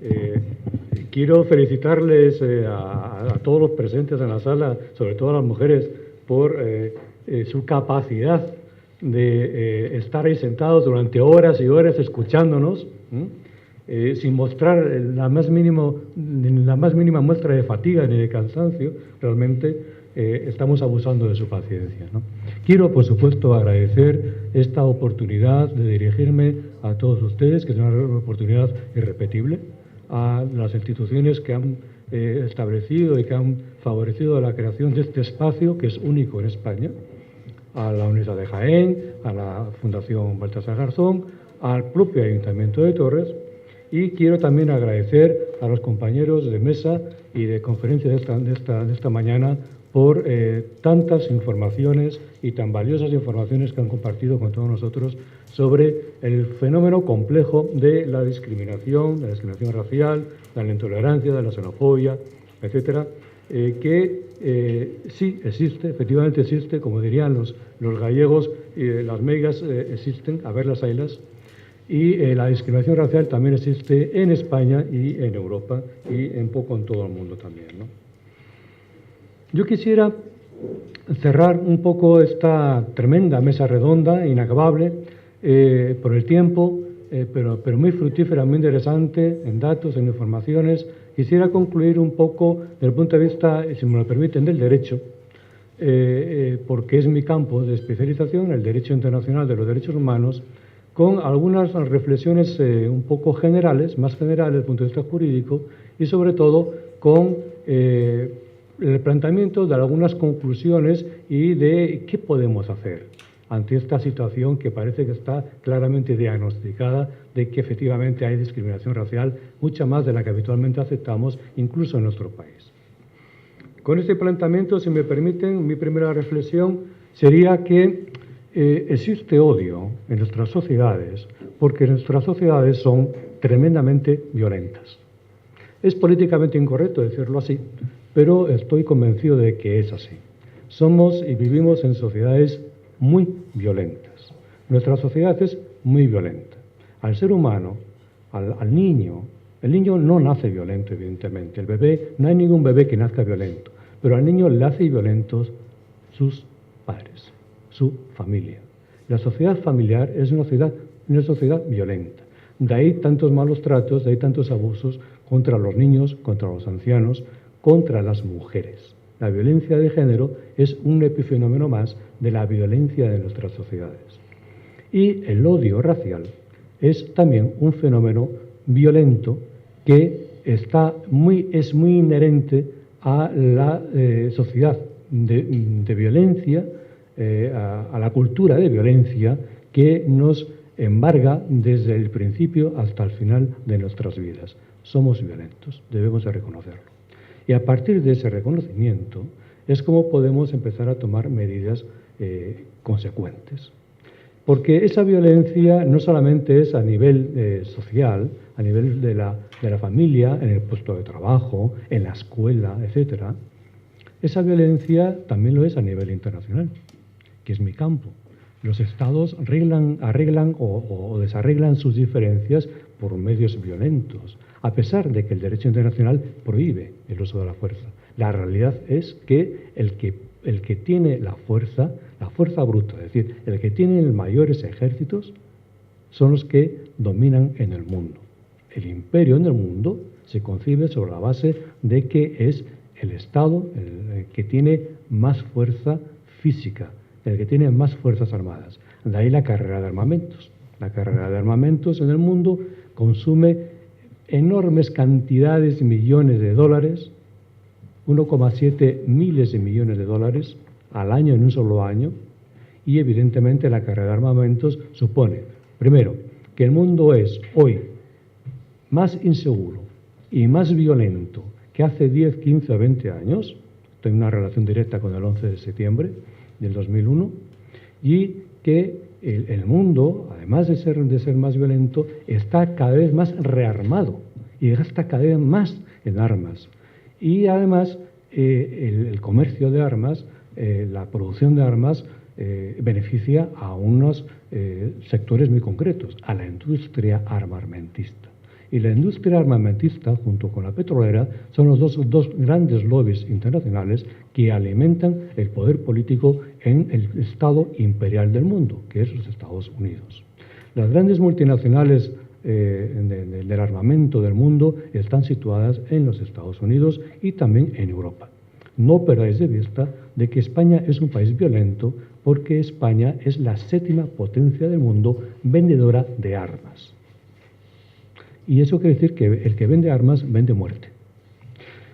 Eh, Quiero felicitarles a todos los presentes en la sala, sobre todo a las mujeres, por su capacidad de estar ahí sentados durante horas y horas escuchándonos, sin mostrar la más mínima muestra de fatiga ni de cansancio. Realmente estamos abusando de su paciencia, ¿no? Quiero, por supuesto, agradecer esta oportunidad de dirigirme a todos ustedes, que es una oportunidad irrepetible, a las instituciones que han establecido y que han favorecido la creación de este espacio, que es único en España, a la Universidad de Jaén, a la Fundación Baltasar Garzón, al propio Ayuntamiento de Torres, y quiero también agradecer a los compañeros de mesa y de conferencia de esta mañana por tantas informaciones y tan valiosas informaciones que han compartido con todos nosotros sobre el fenómeno complejo de la discriminación racial, de la intolerancia, de la xenofobia, etcétera, que sí existe, efectivamente existe, como dirían los gallegos, las meigas existen, a ver las haylas, y la discriminación racial también existe en España y en Europa y un poco en todo el mundo también, ¿no? Yo quisiera cerrar un poco esta tremenda mesa redonda, inacabable, por el tiempo, pero muy fructífera, muy interesante en datos, en informaciones. Quisiera concluir un poco desde el punto de vista, si me lo permiten, del derecho, porque es mi campo de especialización, el derecho internacional de los derechos humanos, con algunas reflexiones un poco generales, más generales desde el punto de vista jurídico, y sobre todo con el planteamiento de algunas conclusiones y de qué podemos hacer ante esta situación que parece que está claramente diagnosticada de que efectivamente hay discriminación racial, mucha más de la que habitualmente aceptamos, incluso en nuestro país. Con este planteamiento, si me permiten, mi primera reflexión sería que existe odio en nuestras sociedades porque nuestras sociedades son tremendamente violentas. Es políticamente incorrecto decirlo así, pero estoy convencido de que es así. Somos y vivimos en sociedades muy violentas. Nuestra sociedad es muy violenta. Al ser humano, al niño, el niño no nace violento, evidentemente. El bebé, no hay ningún bebé que nazca violento, pero al niño le hace violentos sus padres, su familia. La sociedad familiar es una sociedad violenta. De ahí tantos malos tratos, de ahí tantos abusos contra los niños, contra los ancianos, contra las mujeres. La violencia de género es un epifenómeno más de la violencia de nuestras sociedades. Y el odio racial es también un fenómeno violento que es muy inherente a la sociedad de violencia, a la cultura de violencia que nos embarga desde el principio hasta el final de nuestras vidas. Somos violentos, debemos de reconocerlo. Y a partir de ese reconocimiento es como podemos empezar a tomar medidas consecuentes. Porque esa violencia no solamente es a nivel social, a nivel de la familia, en el puesto de trabajo, en la escuela, etc. Esa violencia también lo es a nivel internacional, que es mi campo. Los estados arreglan o desarreglan sus diferencias por medios violentos, a pesar de que el derecho internacional prohíbe el uso de la fuerza. La realidad es que el que tiene la fuerza bruta, es decir, el que tiene los mayores ejércitos, son los que dominan en el mundo. El imperio en el mundo se concibe sobre la base de que es el Estado el que tiene más fuerza física, el que tiene más fuerzas armadas. De ahí la carrera de armamentos. La carrera de armamentos en el mundo consume enormes cantidades de millones de dólares, 1,7 miles de millones de dólares al año en un solo año, y evidentemente la carrera de armamentos supone, primero, que el mundo es hoy más inseguro y más violento que hace 10, 15 o 20 años, tengo una relación directa con el 11 de septiembre del 2001, y que el mundo, además de ser más violento, está cada vez más rearmado y gasta cada vez más en armas. Y además el comercio de armas, la producción de armas, beneficia a unos sectores muy concretos, a la industria armamentista. Y la industria armamentista, junto con la petrolera, son los dos grandes lobbies internacionales que alimentan el poder político en el Estado imperial del mundo, que es los Estados Unidos. Las grandes multinacionales del armamento del mundo están situadas en los Estados Unidos y también en Europa. No perdáis de vista de que España es un país violento porque España es la 7ª potencia del mundo vendedora de armas. Y eso quiere decir que el que vende armas vende muerte.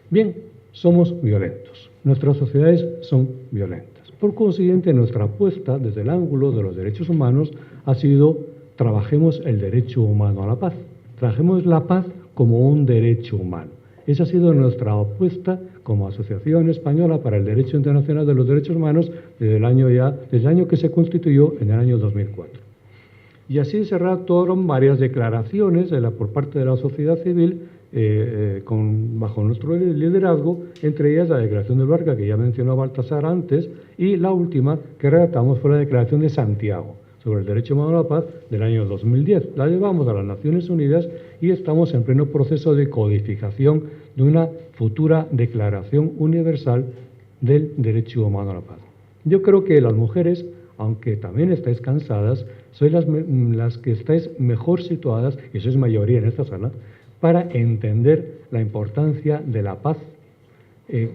Bien, somos violentos. Nuestras sociedades son violentas. Por consiguiente, nuestra apuesta desde el ángulo de los derechos humanos ha sido: trabajemos el derecho humano a la paz. Trabajemos la paz como un derecho humano. Esa ha sido nuestra apuesta como Asociación Española para el Derecho Internacional de los Derechos Humanos desde el año que se constituyó en el año 2004. Y así se redactaron varias declaraciones por parte de la sociedad civil bajo nuestro liderazgo, entre ellas la Declaración de Lorca, que ya mencionó Baltasar antes, y la última que redactamos fue la Declaración de Santiago sobre el derecho humano a la paz del año 2010. La llevamos a las Naciones Unidas y estamos en pleno proceso de codificación de una futura Declaración Universal del Derecho Humano a la Paz. Yo creo que las mujeres, aunque también estáis cansadas, sois las que estáis mejor situadas, y sois mayoría en esta sala, para entender la importancia de la paz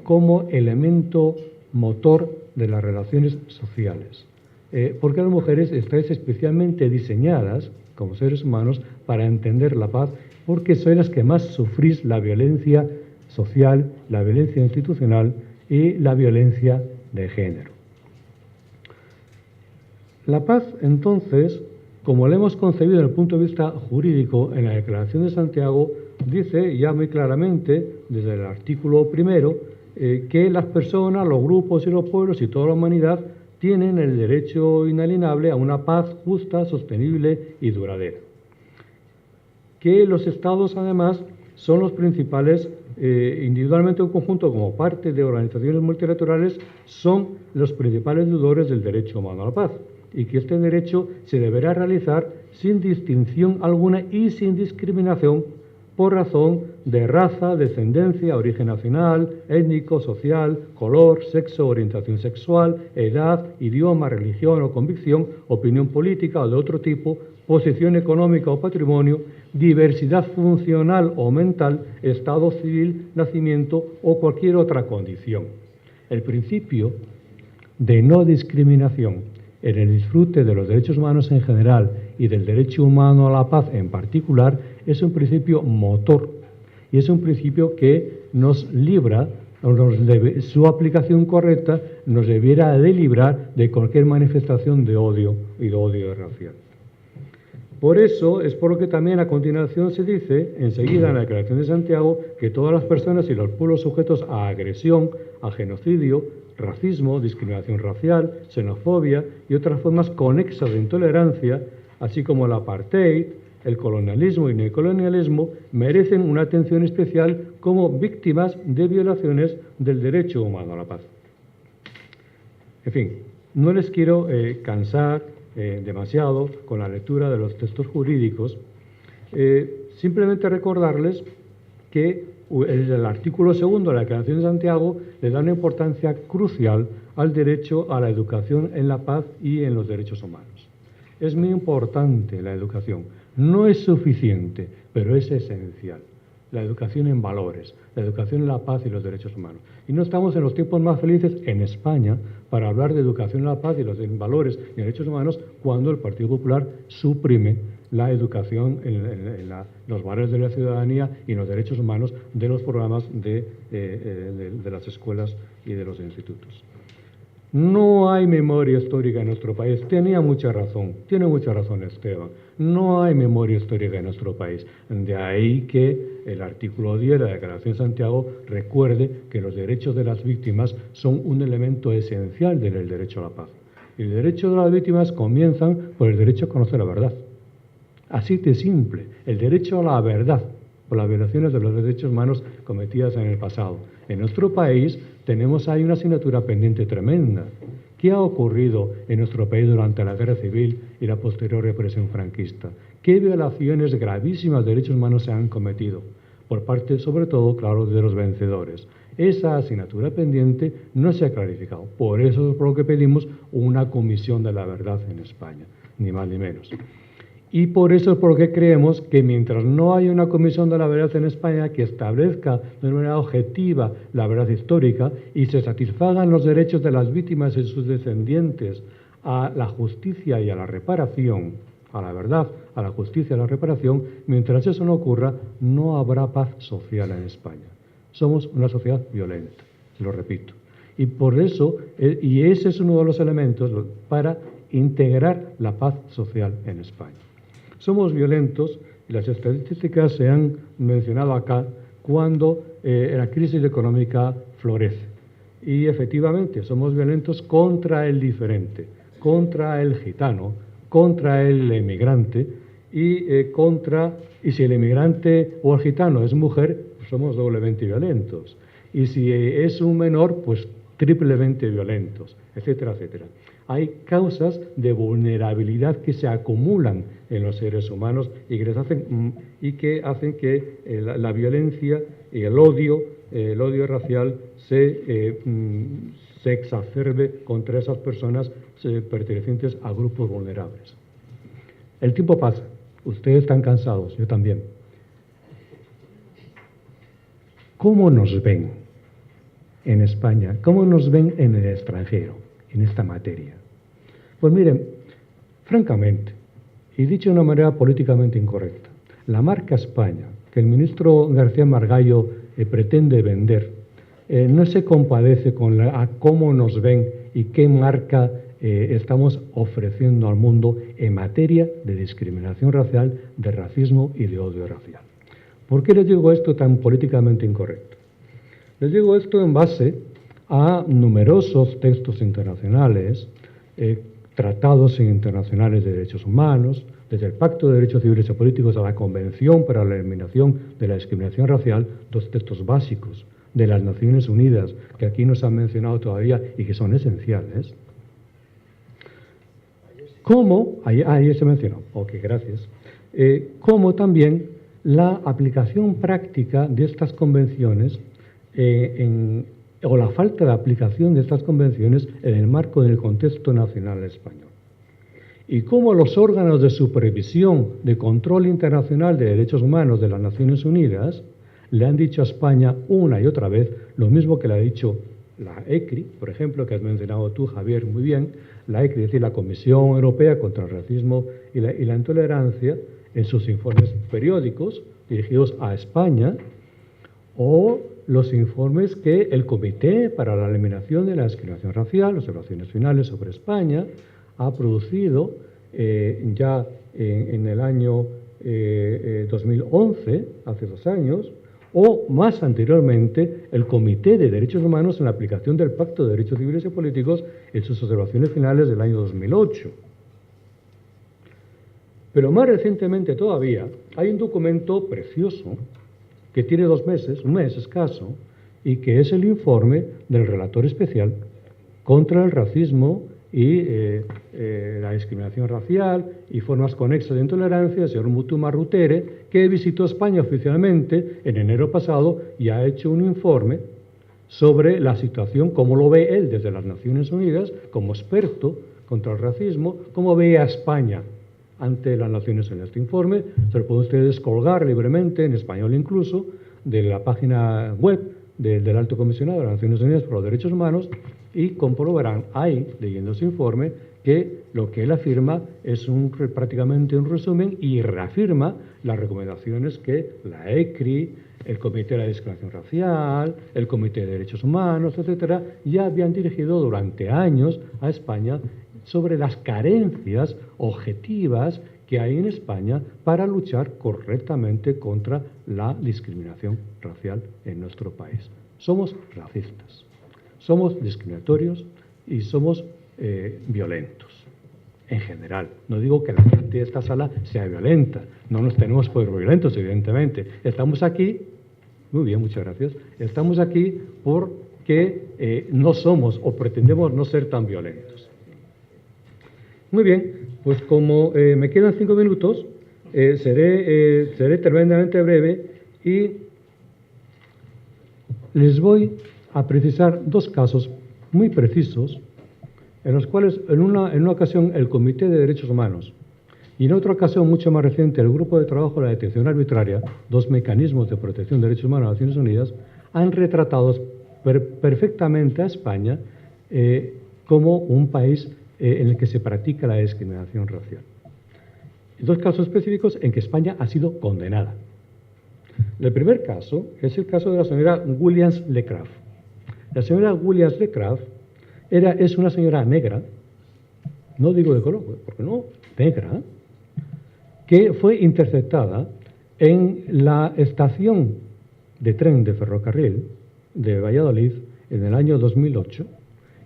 como elemento motor de las relaciones sociales. Porque las mujeres estáis especialmente diseñadas como seres humanos para entender la paz, porque sois las que más sufrís la violencia social, la violencia institucional y la violencia de género. La paz, entonces, como la hemos concebido desde el punto de vista jurídico en la Declaración de Santiago, dice ya muy claramente, desde el artículo 1, que las personas, los grupos y los pueblos y toda la humanidad tienen el derecho inalienable a una paz justa, sostenible y duradera. Que los estados, además, son los principales, individualmente o en conjunto, como parte de organizaciones multilaterales, son los principales deudores del derecho humano a la paz, y que este derecho se deberá realizar sin distinción alguna y sin discriminación por razón de raza, descendencia, origen nacional, étnico, social, color, sexo, orientación sexual, edad, idioma, religión o convicción, opinión política o de otro tipo, posición económica o patrimonio, diversidad funcional o mental, estado civil, nacimiento o cualquier otra condición. El principio de no discriminación en el disfrute de los derechos humanos en general y del derecho humano a la paz en particular es un principio motor y es un principio que nos libra, su aplicación correcta nos debiera de librar de cualquier manifestación de odio y de odio racial. Por eso es por lo que también a continuación se dice, enseguida en la Declaración de Santiago, que todas las personas y los pueblos sujetos a agresión, a genocidio, racismo, discriminación racial, xenofobia y otras formas conexas de intolerancia, así como el apartheid, el colonialismo y neocolonialismo, merecen una atención especial como víctimas de violaciones del derecho humano a la paz. En fin, no les quiero cansar demasiado con la lectura de los textos jurídicos, simplemente recordarles que el artículo 2 de la Declaración de Santiago le da una importancia crucial al derecho a la educación en la paz y en los derechos humanos. Es muy importante la educación, no es suficiente, pero es esencial. La educación en valores, la educación en la paz y los derechos humanos. Y no estamos en los tiempos más felices en España para hablar de educación en la paz y los valores y derechos humanos cuando el Partido Popular suprime la educación en los valores de la ciudadanía y en los derechos humanos de los programas de las escuelas y de los institutos. No hay memoria histórica en nuestro país. Tiene mucha razón Esteban. No hay memoria histórica en nuestro país. De ahí que el artículo 10 de la Declaración de Santiago recuerde que los derechos de las víctimas son un elemento esencial del derecho a la paz. Y el derecho de las víctimas comienzan por el derecho a conocer la verdad. Así de simple, el derecho a la verdad por las violaciones de los derechos humanos cometidas en el pasado. En nuestro país tenemos ahí una asignatura pendiente tremenda. ¿Qué ha ocurrido en nuestro país durante la Guerra Civil y la posterior represión franquista? ¿Qué violaciones gravísimas de derechos humanos se han cometido? Por parte, sobre todo, claro, de los vencedores. Esa asignatura pendiente no se ha clarificado. Por eso es por lo que pedimos una comisión de la verdad en España, ni más ni menos. Y por eso es por lo que creemos que mientras no haya una comisión de la verdad en España que establezca de manera objetiva la verdad histórica y se satisfagan los derechos de las víctimas y sus descendientes a la justicia y a la reparación, a la verdad, a la justicia y a la reparación, mientras eso no ocurra, no habrá paz social en España. Somos una sociedad violenta, lo repito. Y por eso, y ese es uno de los elementos para integrar la paz social en España. Somos violentos, y las estadísticas se han mencionado acá, cuando la crisis económica florece. Y efectivamente, somos violentos contra el diferente, contra el gitano, contra el emigrante, y si el emigrante o el gitano es mujer, pues somos doblemente violentos. Y si es un menor, pues triplemente violentos, etcétera, etcétera. Hay causas de vulnerabilidad que se acumulan en los seres humanos y que hacen que la violencia y el odio racial se exacerbe contra esas personas pertenecientes a grupos vulnerables. El tiempo pasa, ustedes están cansados, yo también. ¿Cómo nos ven en España? ¿Cómo nos ven en el extranjero en esta materia? Pues miren, francamente, y dicho de una manera políticamente incorrecta, la marca España, que el ministro García Margallo pretende vender, no se compadece con a cómo nos ven y qué marca estamos ofreciendo al mundo en materia de discriminación racial, de racismo y de odio racial. ¿Por qué les digo esto tan políticamente incorrecto? Les digo esto en base a numerosos textos internacionales, tratados internacionales de derechos humanos, desde el Pacto de Derechos Civiles y Políticos a la Convención para la Eliminación de la Discriminación Racial, dos textos básicos de las Naciones Unidas que aquí no se han mencionado todavía y que son esenciales. ¿Cómo? Ahí se mencionó. Ok, gracias. Como también la aplicación práctica de estas convenciones o la falta de aplicación de estas convenciones en el marco del contexto nacional español. Y cómo los órganos de supervisión de control internacional de derechos humanos de las Naciones Unidas le han dicho a España una y otra vez lo mismo que le ha dicho la ECRI, por ejemplo, que has mencionado tú, Javier, muy bien, la ECRI, es decir, la Comisión Europea contra el Racismo y la Intolerancia, en sus informes periódicos dirigidos a España, o los informes que el Comité para la Eliminación de la Discriminación Racial, observaciones finales sobre España, ha producido ya en el año 2011, hace 2 años, o más anteriormente el Comité de Derechos Humanos en la aplicación del Pacto de Derechos Civiles y Políticos en sus observaciones finales del año 2008. Pero más recientemente todavía hay un documento precioso que tiene 2 meses, un mes escaso, y que es el informe del relator especial contra el racismo y la discriminación racial y formas conexas de intolerancia, el señor Mutu Marrutere, que visitó España oficialmente en enero pasado y ha hecho un informe sobre la situación, cómo lo ve él desde las Naciones Unidas, como experto contra el racismo, cómo ve a España ante las Naciones Unidas. Este informe se lo pueden ustedes colgar libremente, en español incluso, de la página web del Alto Comisionado de las Naciones Unidas por los Derechos Humanos, y comprobarán ahí, leyendo ese informe, que lo que él afirma es prácticamente un resumen y reafirma las recomendaciones que la ECRI, el Comité de la Discriminación Racial, el Comité de Derechos Humanos, etcétera, ya habían dirigido durante años a España sobre las carencias objetivas que hay en España para luchar correctamente contra la discriminación racial en nuestro país. Somos racistas, somos discriminatorios y somos violentos en general. No digo que la gente de esta sala sea violenta, no nos tenemos por violentos, evidentemente. Estamos aquí, muy bien, muchas gracias, estamos aquí porque no somos o pretendemos no ser tan violentos. Muy bien, pues como me quedan 5 minutos, seré tremendamente breve y les voy a precisar dos casos muy precisos en los cuales en una ocasión el Comité de Derechos Humanos y en otra ocasión mucho más reciente el Grupo de Trabajo de la Detención Arbitraria, dos mecanismos de protección de derechos humanos de las Naciones Unidas, han retratado perfectamente a España como un país en el que se practica la discriminación racial. Dos casos específicos en que España ha sido condenada. El primer caso es el caso de la señora Williams-LeCraft. La señora Williams-LeCraft es una señora negra, no digo de color, porque no, negra, que fue interceptada en la estación de tren de ferrocarril de Valladolid en el año 2008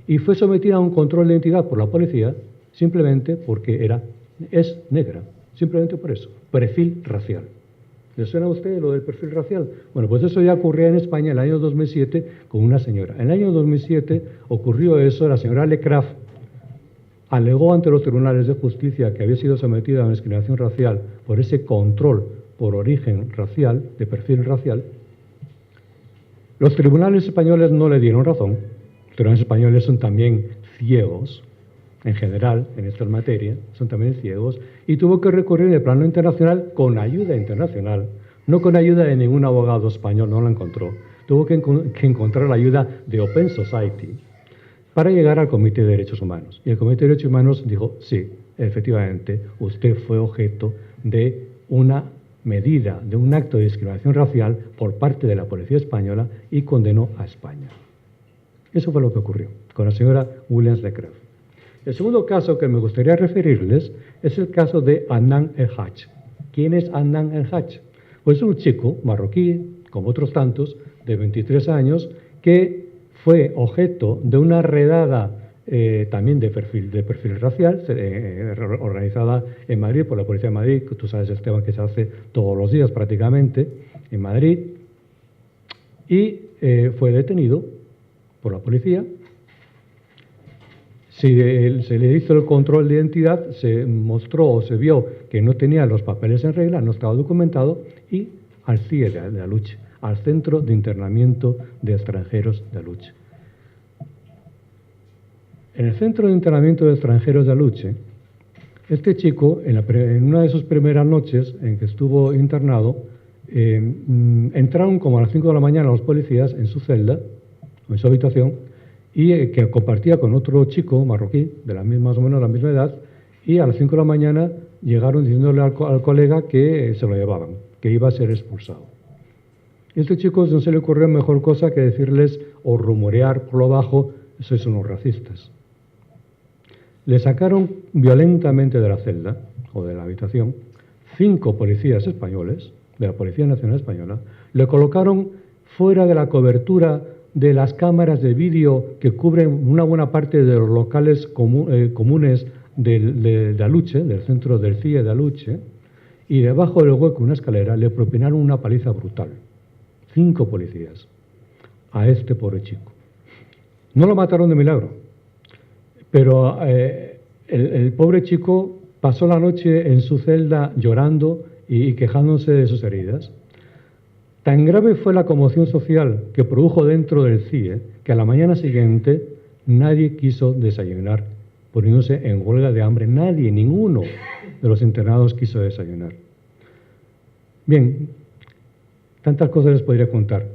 y fue sometida a un control de identidad por la policía simplemente porque es negra, simplemente por eso, perfil racial. ¿Le suena a usted lo del perfil racial? Bueno, pues eso ya ocurría en España en el año 2007 con una señora. En el año 2007 ocurrió eso, la señora LeCraft alegó ante los tribunales de justicia que había sido sometida a una discriminación racial por ese control por origen racial, de perfil racial. Los tribunales españoles no le dieron razón. Los tribunales españoles son también ciegos, en general, en estas materias, son también ciegos, y tuvo que recurrir en el plano internacional con ayuda internacional, no con ayuda de ningún abogado español, no la encontró. Tuvo que encontrar la ayuda de Open Society para llegar al Comité de Derechos Humanos. Y el Comité de Derechos Humanos dijo, sí, efectivamente, usted fue objeto de una medida, de un acto de discriminación racial por parte de la policía española y condenó a España. Eso fue lo que ocurrió con la señora Williams-LeCraft. El segundo caso que me gustaría referirles es el caso de Adnan El-Haj. ¿Quién es Adnan El-Haj? Pues es un chico marroquí, como otros tantos, de 23 años, que fue objeto de una redada también de perfil racial, organizada en Madrid por la Policía de Madrid, que tú sabes, Esteban, que se hace todos los días prácticamente en Madrid, y fue detenido por la policía. Se le hizo el control de identidad, se mostró o se vio que no tenía los papeles en regla, no estaba documentado, y al CIE de Aluche, al Centro de Internamiento de Extranjeros de Aluche. En el Centro de Internamiento de Extranjeros de Aluche, este chico, en una de sus primeras noches en que estuvo internado, entraron como a las 5 de la mañana los policías en su celda, o en su habitación, y que compartía con otro chico marroquí, de más o menos la misma edad, y a las 5 de la mañana llegaron diciéndole al colega que se lo llevaban, que iba a ser expulsado. Y a este chico no se le ocurrió mejor cosa que decirles o rumorear por lo bajo, sois unos racistas. Le sacaron violentamente de la celda, o de la habitación, 5 policías españoles, de la Policía Nacional Española, le colocaron fuera de la cobertura de las cámaras de vídeo que cubren una buena parte de los locales comunes de Aluche, del centro del CIE de Aluche, y debajo del hueco de una escalera le propinaron una paliza brutal. 5 policías a este pobre chico. No lo mataron de milagro, pero el pobre chico pasó la noche en su celda llorando y quejándose de sus heridas. Tan grave fue la conmoción social que produjo dentro del CIE que a la mañana siguiente nadie quiso desayunar, poniéndose en huelga de hambre. Nadie, ninguno de los internados quiso desayunar. Bien, tantas cosas les podría contar.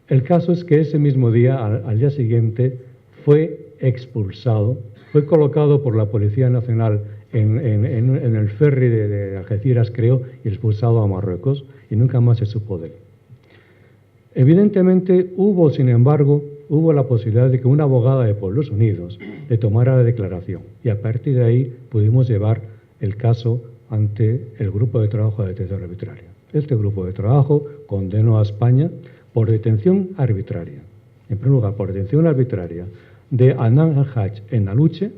El caso es que ese mismo día, al día siguiente, fue expulsado, fue colocado por la Policía Nacional en el ferry de Algeciras, creo, y expulsado a Marruecos, y nunca más se supo de él. Evidentemente sin embargo, hubo la posibilidad de que una abogada de Pueblos Unidos le tomara la declaración, y a partir de ahí pudimos llevar el caso ante el Grupo de Trabajo de Detención Arbitraria. Este grupo de trabajo condenó a España por detención arbitraria. En primer lugar, por detención arbitraria de Adnan El-Haj en Aluche,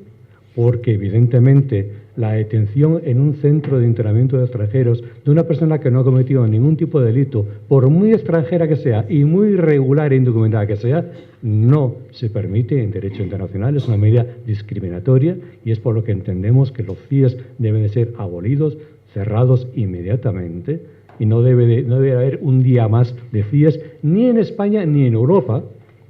porque evidentemente la detención en un centro de internamiento de extranjeros de una persona que no ha cometido ningún tipo de delito, por muy extranjera que sea y muy irregular e indocumentada que sea, no se permite en derecho internacional, es una medida discriminatoria y es por lo que entendemos que los CIEs deben de ser abolidos, cerrados inmediatamente, y no debe haber un día más de CIES ni en España ni en Europa,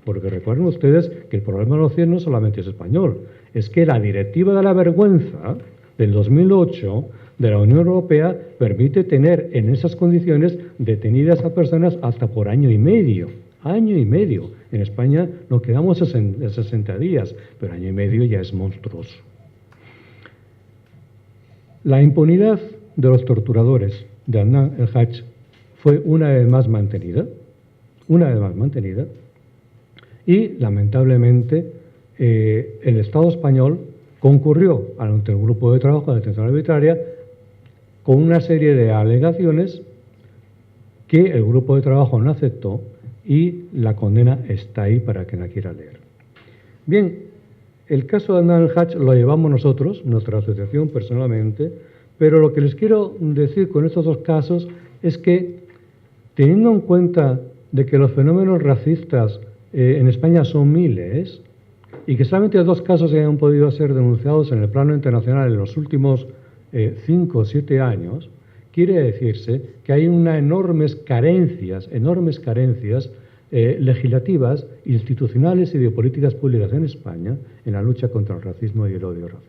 porque recuerden ustedes que el problema de los CIES no solamente es español, es que la Directiva de la Vergüenza del 2008 de la Unión Europea permite tener en esas condiciones detenidas a personas hasta por año y medio. Año y medio. En España nos quedamos 60 días, pero año y medio ya es monstruoso. La impunidad de los torturadores de Adnan el-Hajj fue una vez más mantenida, y lamentablemente el Estado español concurrió ante el grupo de trabajo de detención arbitraria con una serie de alegaciones que el grupo de trabajo no aceptó, y la condena está ahí para quien la quiera leer. Bien, el caso de Adnan el-Hajj lo llevamos nosotros, nuestra asociación personalmente, pero lo que les quiero decir con estos dos casos es que, teniendo en cuenta de que los fenómenos racistas en España son miles, y que solamente dos casos han podido ser denunciados en el plano internacional en los últimos 5 o 7 años, quiere decirse que hay unas enormes carencias legislativas, institucionales y de políticas públicas en España en la lucha contra el racismo y el odio racial.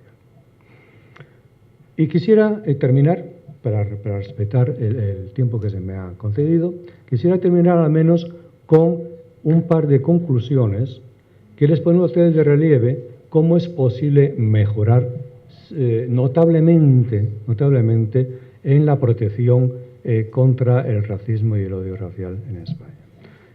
Y quisiera terminar, para respetar el tiempo que se me ha concedido, quisiera terminar al menos con un par de conclusiones que les ponen a ustedes de relieve cómo es posible mejorar notablemente en la protección contra el racismo y el odio racial en España.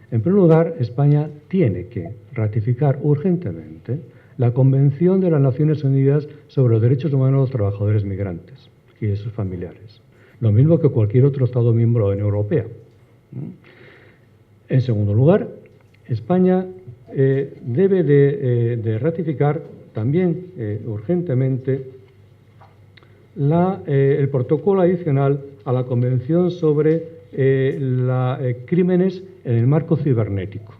En primer lugar, España tiene que ratificar urgentemente la Convención de las Naciones Unidas sobre los Derechos Humanos de los Trabajadores Migrantes y de sus familiares, lo mismo que cualquier otro Estado miembro de la Unión Europea. En segundo lugar, España debe de ratificar también urgentemente el protocolo adicional a la Convención sobre crímenes en el marco cibernético.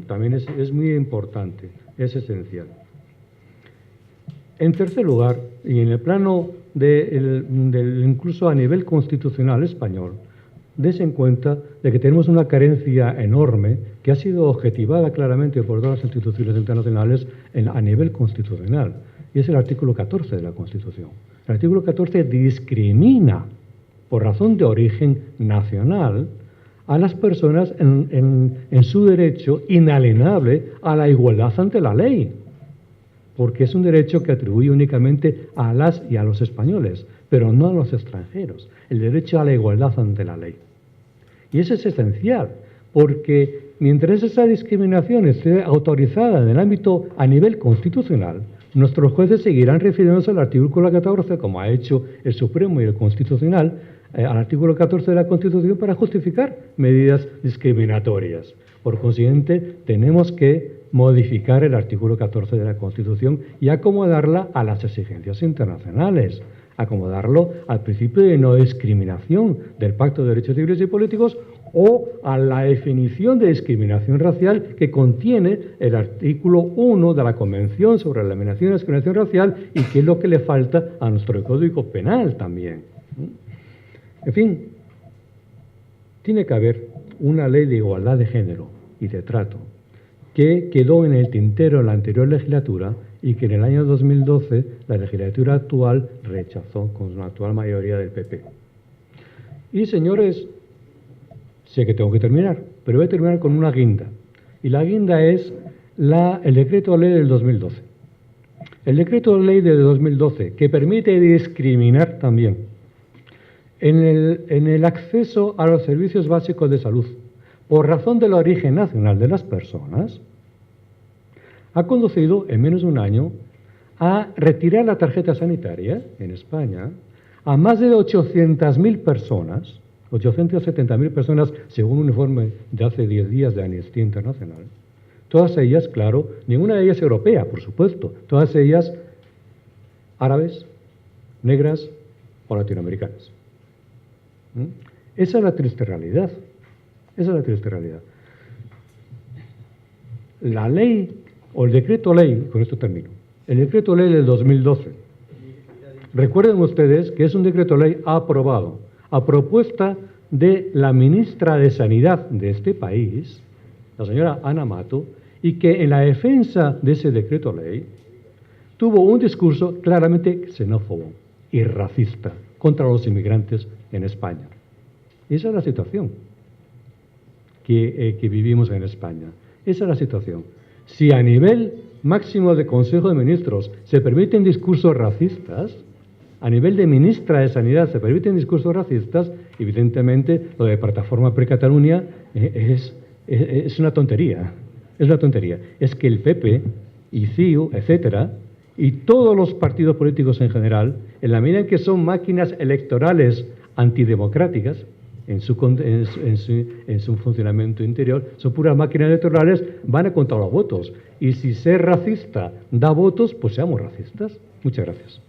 También es muy importante, es esencial. En tercer lugar, y en el plano incluso a nivel constitucional español, dése en cuenta de que tenemos una carencia enorme que ha sido objetivada claramente por todas las instituciones internacionales a nivel constitucional, y es el artículo 14 de la Constitución. El artículo 14 discrimina por razón de origen nacional a las personas en su derecho inalienable a la igualdad ante la ley, porque es un derecho que atribuye únicamente a las y a los españoles, pero no a los extranjeros, el derecho a la igualdad ante la ley. Y eso es esencial, porque mientras esa discriminación esté autorizada en el ámbito a nivel constitucional, nuestros jueces seguirán refiriéndose al artículo 14, como ha hecho el Supremo y el Constitucional, al artículo 14 de la Constitución para justificar medidas discriminatorias. Por consiguiente, tenemos que modificar el artículo 14 de la Constitución y acomodarla a las exigencias internacionales, acomodarlo al principio de no discriminación del Pacto de Derechos Civiles y Políticos o a la definición de discriminación racial que contiene el artículo 1 de la Convención sobre la Eliminación y la Discriminación Racial, y que es lo que le falta a nuestro Código Penal también. En fin, tiene que haber una ley de igualdad de género y de trato que quedó en el tintero en la anterior legislatura y que en el año 2012 la legislatura actual rechazó con una actual mayoría del PP. Y señores, sé que tengo que terminar, pero voy a terminar con una guinda. Y la guinda es el decreto de ley del 2012. El decreto de ley del 2012, que permite discriminar también en el acceso a los servicios básicos de salud por razón del origen nacional de las personas, ha conducido en menos de un año a retirar la tarjeta sanitaria en España a más de 800.000 personas, 870.000 personas según un informe de hace 10 días de Amnistía Internacional. Todas ellas, claro, ninguna de ellas europea, por supuesto, todas ellas árabes, negras o latinoamericanas. Esa es la triste realidad. Esa es la triste realidad. La ley, o el decreto ley, con esto termino, el decreto ley del 2012, Recuerden ustedes que es un decreto ley aprobado a propuesta de la ministra de Sanidad de este país, la señora Ana Mato, y que en la defensa de ese decreto ley tuvo un discurso claramente xenófobo y racista contra los inmigrantes en España. Esa es la situación que vivimos en España. Esa es la situación. Si a nivel máximo de Consejo de Ministros se permiten discursos racistas, a nivel de ministra de Sanidad se permiten discursos racistas, evidentemente lo de Plataforma per Catalunya es una tontería. Es una tontería. Es que el PP y CiU, etcétera, y todos los partidos políticos en general, en la medida en que son máquinas electorales antidemocráticas, en su funcionamiento interior, son puras máquinas electorales, van a contar los votos. Y si ser racista da votos, pues seamos racistas. Muchas gracias.